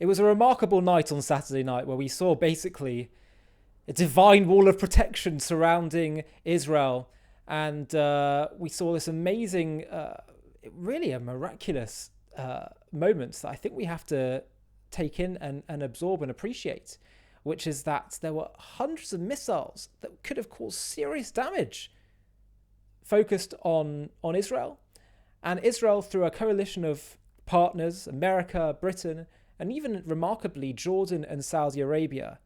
It was a remarkable night on Saturday night where we saw basically a divine wall of protection surrounding Israel. And we saw this amazing, really a miraculous moment that I think we have to take in and absorb and appreciate, which is that there were hundreds of missiles that could have caused serious damage focused on Israel. And Israel, through a coalition of partners, America, Britain, and even remarkably Jordan and Saudi Arabia,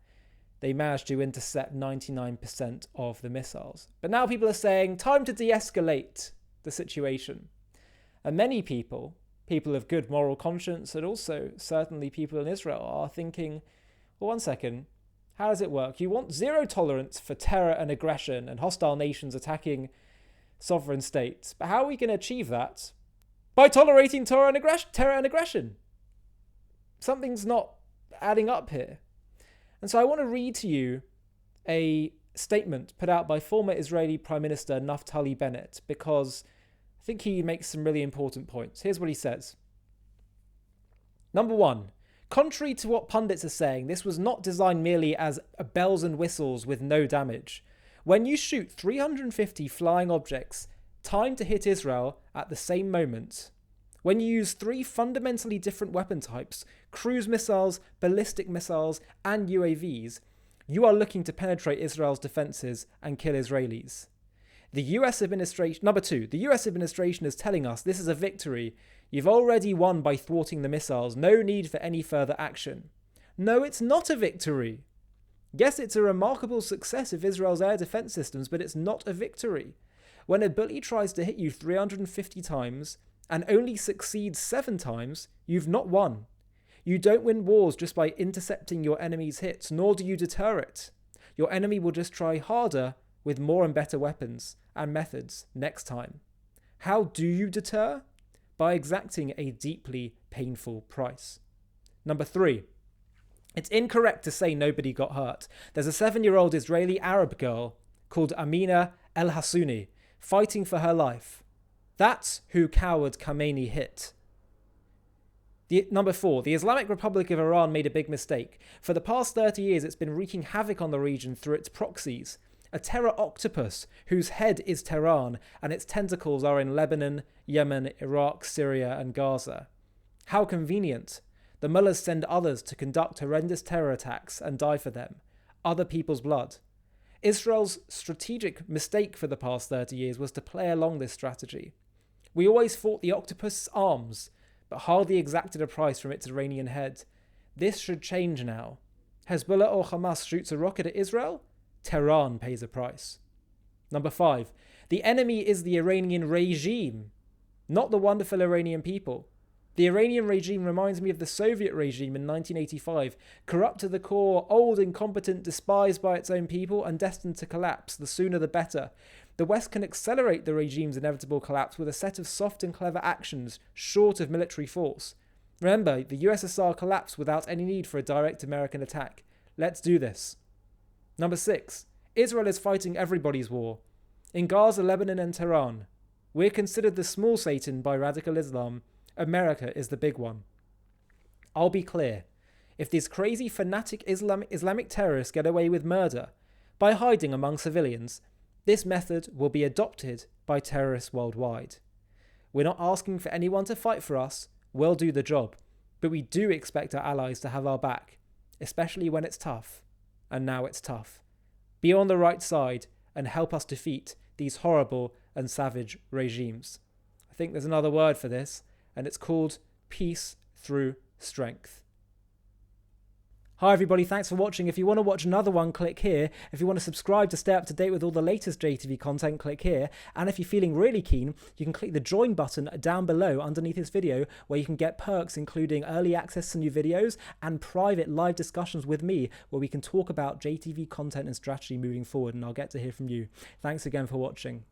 they managed to intercept 99% of the missiles. But now people are saying, time to de-escalate the situation. And many people of good moral conscience, and also certainly people in Israel, are thinking, well, one second, how does it work? You want zero tolerance for terror and aggression and hostile nations attacking sovereign states. But how are we going to achieve that? By tolerating terror and aggression. Something's not adding up here. And so I want to read to you a statement put out by former Israeli Prime Minister Naftali Bennett, because I think he makes some really important points. Here's what he says. Number one, contrary to what pundits are saying, this was not designed merely as bells and whistles with no damage. When you shoot 350 flying objects timed to hit Israel at the same moment, when you use three fundamentally different weapon types, cruise missiles, ballistic missiles, and UAVs, you are looking to penetrate Israel's defenses and kill Israelis. Number two, the US administration is telling us this is a victory. You've already won by thwarting the missiles. No need for any further action. No, it's not a victory. Yes, it's a remarkable success of Israel's air defense systems, but it's not a victory. When a bully tries to hit you 350 times and only succeeds 7 times, you've not won. You don't win wars just by intercepting your enemy's hits, nor do you deter it. Your enemy will just try harder with more and better weapons and methods next time. How do you deter? By exacting a deeply painful price. Number 3. It's incorrect to say nobody got hurt. There's a 7-year-old Israeli Arab girl called Amina El Hassouni fighting for her life. That's who coward Khamenei hit. Number 4, the Islamic Republic of Iran made a big mistake. For the past 30 years, it's been wreaking havoc on the region through its proxies. A terror octopus whose head is Tehran and its tentacles are in Lebanon, Yemen, Iraq, Syria, and Gaza. How convenient. The mullahs send others to conduct horrendous terror attacks and die for them. Other people's blood. Israel's strategic mistake for the past 30 years was to play along this strategy. We always fought the octopus's arms, but hardly exacted a price from its Iranian head. This should change now. Hezbollah or Hamas shoots a rocket at Israel? Tehran pays a price. Number 5. The enemy is the Iranian regime, not the wonderful Iranian people. The Iranian regime reminds me of the Soviet regime in 1985, corrupt to the core, old, incompetent, despised by its own people, and destined to collapse. The sooner the better. The West can accelerate the regime's inevitable collapse with a set of soft and clever actions, short of military force. Remember, the USSR collapsed without any need for a direct American attack. Let's do this. Number 6. Israel is fighting everybody's war. In Gaza, Lebanon, and Tehran, we're considered the small Satan by radical Islam. America is the big one. I'll be clear. If these crazy fanatic Islamic terrorists get away with murder by hiding among civilians, this method will be adopted by terrorists worldwide. We're not asking for anyone to fight for us. We'll do the job. But we do expect our allies to have our back, especially when it's tough. And now it's tough. Be on the right side and help us defeat these horrible and savage regimes. I think there's another word for this, and it's called peace through strength. Hi everybody, thanks for watching. If you want to watch another one, click here. If you want to subscribe to stay up to date with all the latest JTV content, click here. And if you're feeling really keen, you can click the join button down below underneath this video, where you can get perks including early access to new videos and private live discussions with me, where we can talk about JTV content and strategy moving forward, and I'll get to hear from you. Thanks again for watching.